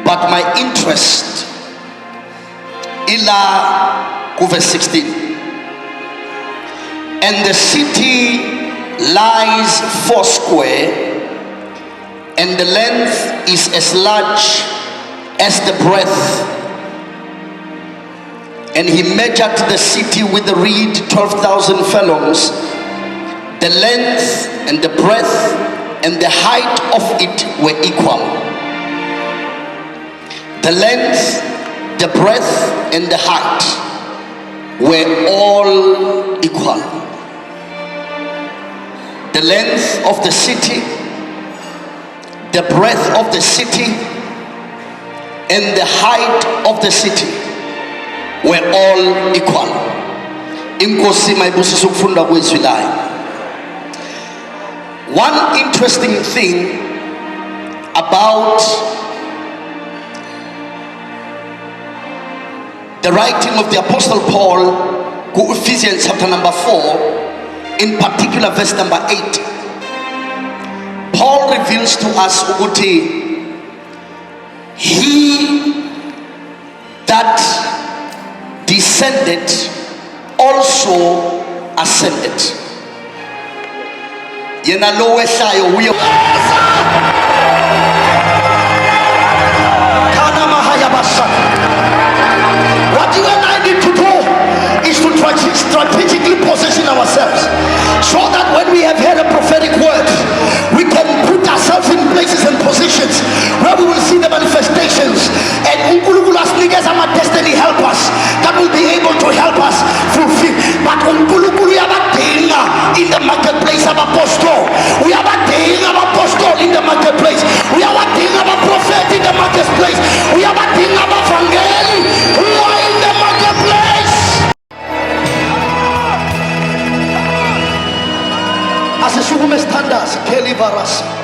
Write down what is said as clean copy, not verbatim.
but my interest ila ku verse 16. And the city lies foursquare, and the length is as large as the breadth. And he measured the city with the reed, 12,000 furlongs. The length and the breadth and the height of it were equal. The length, the breadth, and the height were all equal. The length of the city, the breadth of the city, and the height of the city were all equal. Inkosi mayibusiso ukufunda kwezwi layo. One interesting thing about the writing of the Apostle Paul, Ephesians chapter number 4, in particular verse number 8, Paul reveals to us ukuthi he that descended also ascended. Yena lo wehlayo uye kana mahaya basaka. What you and I need to do is to strategically position ourselves so that when we have heard a prophetic word, we can put ourselves in places and positions where we will see the manifestations, and uNkulunkulu asinikeza ama destiny helpers that will be able to help us fulfill. But uNkulunkulu uyabadinga in the marketplace apostle. We are abadinga apostle in the marketplace. We are abadinga prophet in the marketplace. We are abadinga evangeli who are in the marketplace. Asishukume standards, Kelly Varas.